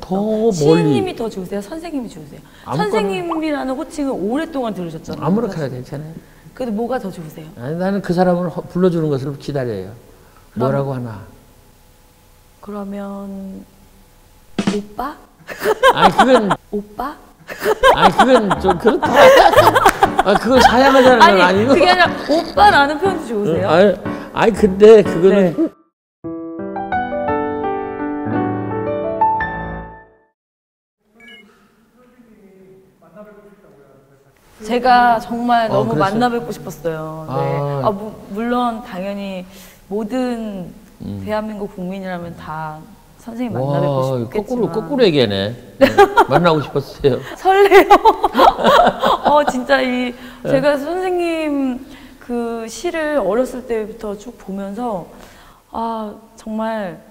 더 멀리. 시인님이 더 좋으세요? 선생님이 좋으세요? 아무거나. 선생님이라는 호칭을 오랫동안 들으셨잖아요. 아무렇게나 괜찮아요. 그래도 뭐가 더 좋으세요? 아니, 나는 그 사람을 불러주는 것을 기다려요. 뭐라고 하나. 그러면 오빠? 아니 그건 오빠? 아니 그건 좀 그렇다. 아 그걸 사양하자는 건 아니고. 그게 아니라 오빠라는 표현도 좋으세요? 아니 근데 그거는. 네. 제가 정말 너무 만나 뵙고 싶었어요. 네. 물론 당연히 모든 대한민국 국민이라면 다 선생님 만나 뵙고 싶겠지만 거꾸로 얘기하네. 만나고 싶었어요. 설레요. 진짜 제가 선생님 그 시를 어렸을 때부터 쭉 보면서 정말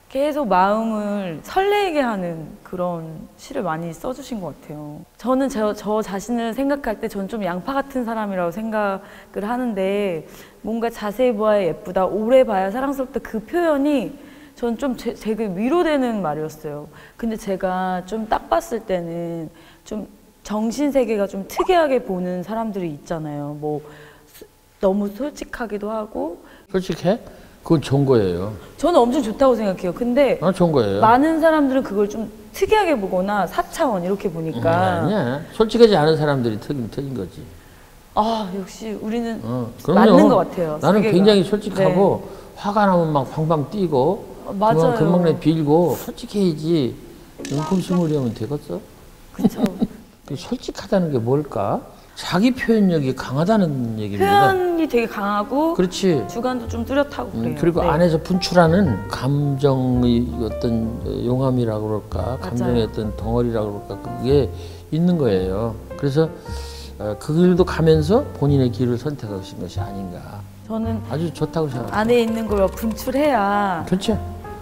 계속 마음을 설레게 하는 그런 시를 많이 써주신 것 같아요. 저는 저 자신을 생각할 때 전 좀 양파 같은 사람이라고 생각을 하는데 뭔가 자세히 보아야 예쁘다, 오래 봐야 사랑스럽다 그 표현이 전 좀 되게 위로되는 말이었어요. 근데 제가 좀 딱 봤을 때는 좀 정신세계가 좀 특이하게 보는 사람들이 있잖아요. 뭐 너무 솔직하기도 하고. 솔직해? 그건 좋은 거예요. 저는 엄청 좋다고 생각해요. 근데 좋은 거예요. 많은 사람들은 그걸 좀 특이하게 보거나 4차원 이렇게 보니까 아니야. 솔직하지 않은 사람들이 틀린 거지. 역시 우리는 그럼요. 맞는 것 같아요. 나는 세계가. 굉장히 솔직하고 화가 나면 막 방방 뛰고 맞아요. 금방 내 빌고 솔직해야지 음품스물이 하면 되겠어? 그렇죠. 솔직하다는 게 뭘까? 자기 표현력이 강하다는 얘기입니다. 표현이 되게 강하고 그렇지. 주관도 좀 뚜렷하고 그래요. 그리고 네. 안에서 분출하는 감정의 어떤 용암이라고 그럴까, 감정의 어떤 덩어리라고 그럴까, 그게 있는 거예요. 그래서 그 길도 가면서 본인의 길을 선택하신 것이 아닌가. 저는 아주 좋다고 생각합니다. 안에 있는 걸 분출해야 그렇죠.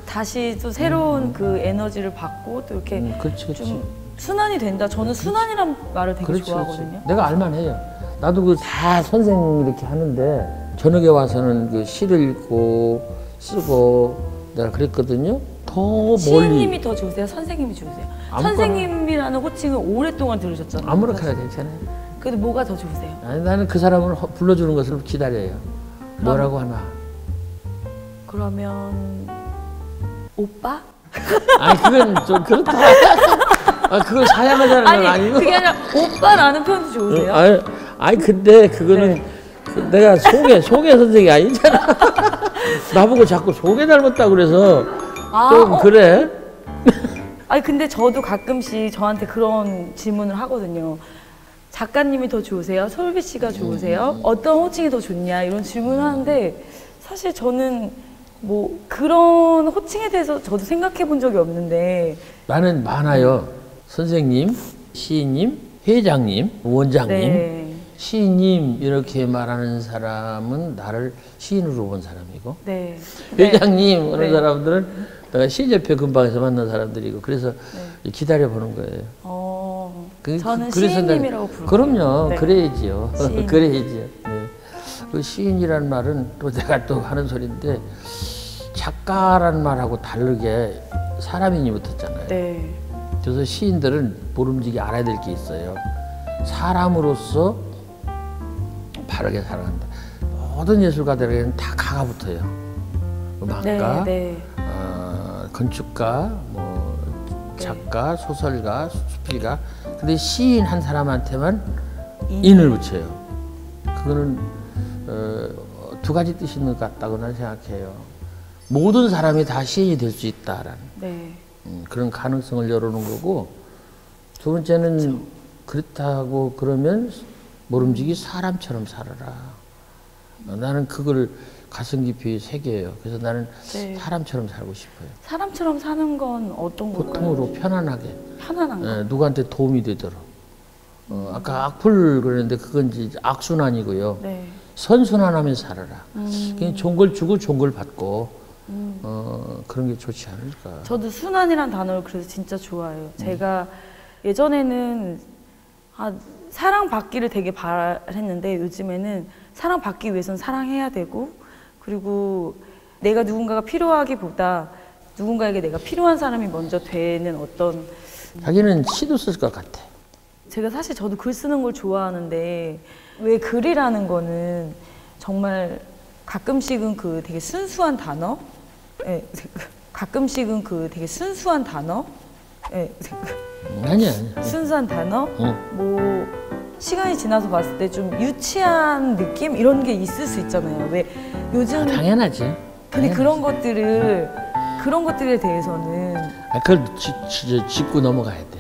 다시 또 새로운 그 에너지를 받고 또 이렇게 그렇지. 좀 순환이 된다. 저는 순환이란 말을 되게 좋아하거든요. 그렇지. 내가 알만해요. 나도 그 다 선생 이렇게 하는데 저녁에 와서는 그 시를 읽고 쓰고 내가 그랬거든요. 더 멀리. 시인님이 더 좋으세요? 선생님이 좋으세요? 아무거나. 선생님이라는 호칭을 오랫동안 들으셨잖아요. 아무렇게나 괜찮아요. 그래도 뭐가 더 좋으세요? 아니, 나는 그 사람을 불러주는 것을 기다려요. 뭐라고 하나. 그러면 오빠? 아니 그건 좀 그렇다. 그걸 사양하자는 건 아니고. 그게 아니라 오빠라는 표현도 좋으세요? 아니 근데 그거는 내가 소개 선생이 아니잖아. 나보고 자꾸 소개 닮았다고 그래서 좀 그래. 근데 저도 가끔씩 저한테 그런 질문을 하거든요. 작가님이 더 좋으세요? 솔비 씨가 좋으세요? 어떤 호칭이 더 좋냐? 이런 질문을 하는데 사실 저는 뭐 그런 호칭에 대해서 저도 생각해 본 적이 없는데 나는 많아요. 선생님, 시인님, 회장님, 원장님, 네. 시인님 이렇게 말하는 사람은 나를 시인으로 본 사람이고 네. 회장님 하는 네. 사람들은 내가 시인협회 근방에서 만난 사람들이고 그래서 기다려보는 거예요. 저는 그래서 시인님이라고 부르고 그럼요. 네. 그래야지요. 시인. 그래야지요. 네. 그 시인이라는 말은 또 내가 또 하는 소리인데 작가라는 말하고 다르게 사람인이 붙었잖아요. 네. 그래서 시인들은 모름지기 알아야 될 게 있어요. 사람으로서 바르게 살아간다. 모든 예술가들에게는 다 가가 붙어요. 음악가, 네. 건축가, 뭐 작가, 소설가, 수필가. 근데 시인 한 사람한테만 인을 붙여요. 그거는 두 가지 뜻이 있는 것 같다고 난 생각해요. 모든 사람이 다 시인이 될 수 있다라는 그런 가능성을 열어놓은 거고, 두 번째는 그렇다고 그러면 모름지기 사람처럼 살아라. 나는 그걸 가슴 깊이 새겨요. 그래서 나는 사람처럼 살고 싶어요. 사람처럼 사는 건 어떤 걸까요? 보통으로 편안하게. 편안한 거. 누구한테 도움이 되도록. 아까 악플 그랬는데 그건 이제 악순환이고요. 네. 선순환하면서 살아라. 그냥 좋은 걸 주고 좋은 걸 받고 그런 게 좋지 않을까. 저도 순환이란 단어를 그래서 진짜 좋아해요. 제가 예전에는 사랑받기를 되게 바랬는데 요즘에는 사랑받기 위해서는 사랑해야 되고, 그리고 내가 누군가가 필요하기보다 누군가에게 내가 필요한 사람이 먼저 되는 어떤 자기는 시도 쓸 것 같아. 제가 사실 저도 글 쓰는 걸 좋아하는데 왜 글이라는 거는 정말 가끔씩은 그 되게 순수한 단어? 예, 가끔씩은 그 되게 순수한 단어? 예, 아니야. 순수한 단어? 응. 뭐 시간이 지나서 봤을 때 좀 유치한 느낌? 이런 게 있을 수 있잖아요. 왜 요즘 당연하지. 근데 당연하지. 그런 것들에 대해서는 그걸 짚고 넘어가야 돼.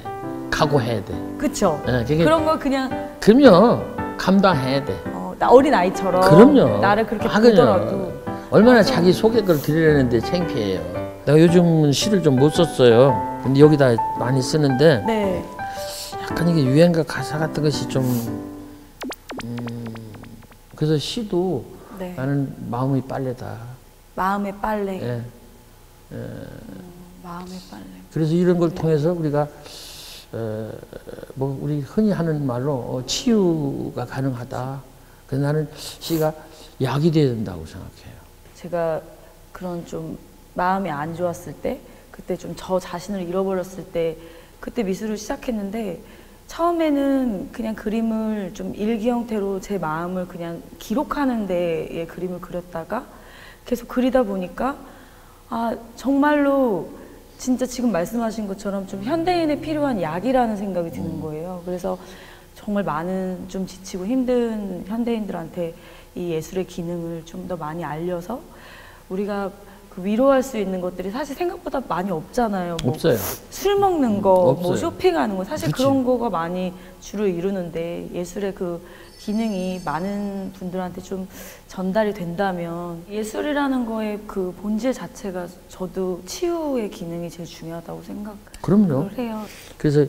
각오해야 돼. 그쵸? 예, 그게 그런 거 그냥 그럼요. 감당해야 돼. 어린 아이처럼 그럼요. 나를 그렇게 그럼요. 보더라도 얼마나 맞아. 자기 소개글 드리려는데 창피해요. 내가 요즘은 시를 좀 못 썼어요. 근데 여기다 많이 쓰는데 네. 약간 이게 유행가 가사 같은 것이 좀 그래서 시도 네. 나는 마음의 빨래다. 마음의 빨래. 예. 마음의 빨래. 그래서 이런 걸 통해서 우리가 뭐 우리 흔히 하는 말로 치유가 가능하다. 그래서 나는 시가 약이 돼야 된다고 생각해요. 제가 그런 좀 마음이 안 좋았을 때, 그때 좀 저 자신을 잃어버렸을 때, 그때 미술을 시작했는데 처음에는 그냥 그림을 좀 일기 형태로 제 마음을 그냥 기록하는 데에 그림을 그렸다가 계속 그리다 보니까 아 정말로 진짜 지금 말씀하신 것처럼 좀 현대인에 필요한 약이라는 생각이 드는 거예요. 그래서 정말 많은 좀 지치고 힘든 현대인들한테 이 예술의 기능을 좀 더 많이 알려서 우리가 그 위로할 수 있는 것들이 사실 생각보다 많이 없잖아요. 뭐 없어요. 술 먹는 거, 없어요. 뭐 쇼핑하는 거 사실 그치. 그런 거가 많이 주를 이루는데 예술의 그 기능이 많은 분들한테 좀 전달이 된다면 예술이라는 거의 그 본질 자체가 저도 치유의 기능이 제일 중요하다고 생각을 그럼요. 해요. 그래서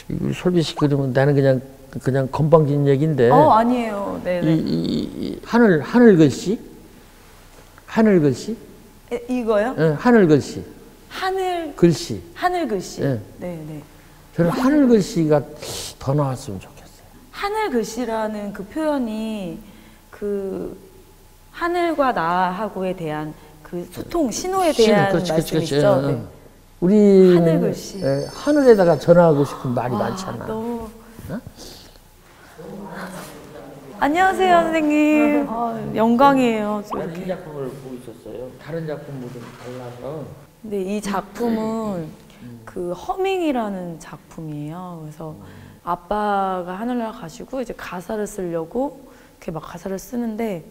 우리 솔비 씨 그러면 나는 그냥 건방진 얘기인데 아니에요. 네네. 이 하늘 글씨 이거요? 하늘 글씨 하늘 글씨. 예. 네네. 저는 하늘 글씨가 더 나왔으면 좋겠어요. 하늘 글씨라는 그 표현이 그 하늘과 나하고에 대한 그 소통, 신호에 대한 말씀이시죠? 네. 우리 하늘 글씨. 하늘에다가 전하고 싶은 말이 많잖아. 너무... 안녕하세요, 선생님. 영광이에요. 이 작품을 보고 있었어요. 다른 작품보다 달라서. 근데 이 작품은 그 허밍이라는 작품이에요. 그래서 아빠가 하늘나라 가시고 이제 가사를 쓰려고 이렇게 막 가사를 쓰는데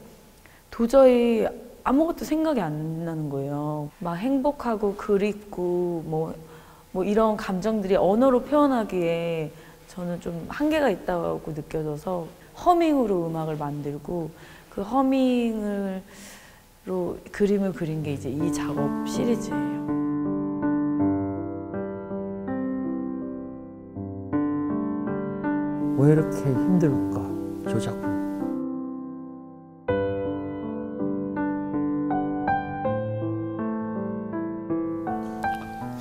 도저히 아무것도 생각이 안 나는 거예요. 막 행복하고 그립고 뭐 이런 감정들이 언어로 표현하기에 저는 좀 한계가 있다고 느껴져서 허밍으로 음악을 만들고 그 허밍으로 그림을 그린 게 이제 이 작업 시리즈예요. 왜 이렇게 힘들까, 저 작품.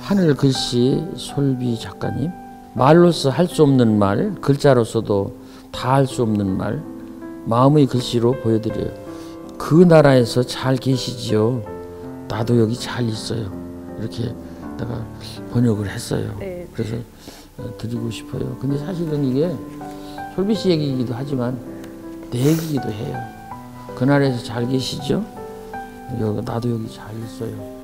하늘 글씨 솔비 작가님, 말로서 할 수 없는 말, 글자로서도 다 할 수 없는 말, 마음의 글씨로 보여드려요. 그 나라에서 잘 계시지요. 나도 여기 잘 있어요. 이렇게 내가 번역을 했어요. 네. 그래서 드리고 싶어요. 근데 사실은 이게 솔비 씨 얘기이기도 하지만 내 얘기이기도 해요. 그 나라에서 잘 계시죠? 나도 여기 잘 있어요.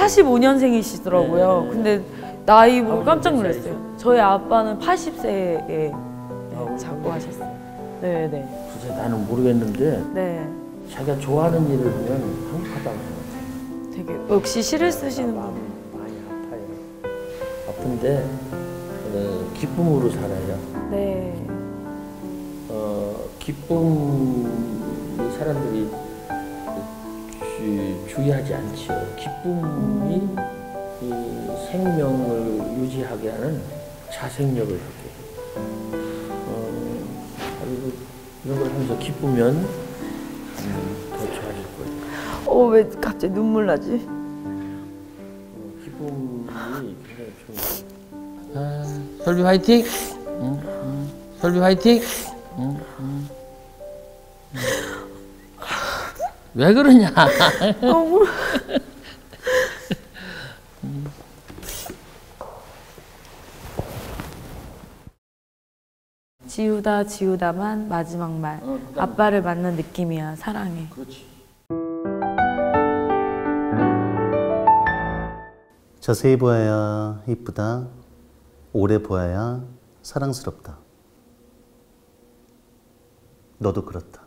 (45년생이시더라고요) 근데 나이 보고 깜짝 놀랐어요. 저희 아빠는 80세에 자고 하셨어요. 네네. 글쎄 나는 모르겠는데 네. 자기가 좋아하는 일을 보면 행복하다고 생각해요. 되게 역시 시를 쓰시는 분. 많이 아파요. 아픈데 기쁨으로 살아요. 네. 기쁨 사람들이 주의하지 않지요. 기쁨이 이 생명을 유지하게 하는 자생력을 갖게 해요. 그리고 이런 걸 하면서 기쁘면 더 좋아질 거예요. 왜 갑자기 눈물 나지? 기쁨이 굉장히 좋은 설비 화이팅! 설비 화이팅! 왜 그러냐? 너무. 지우다 지우다만 마지막 말. 아빠를 만난 느낌이야. 사랑해. 그렇지. 자세히 보아야 이쁘다. 오래 보아야 사랑스럽다. 너도 그렇다.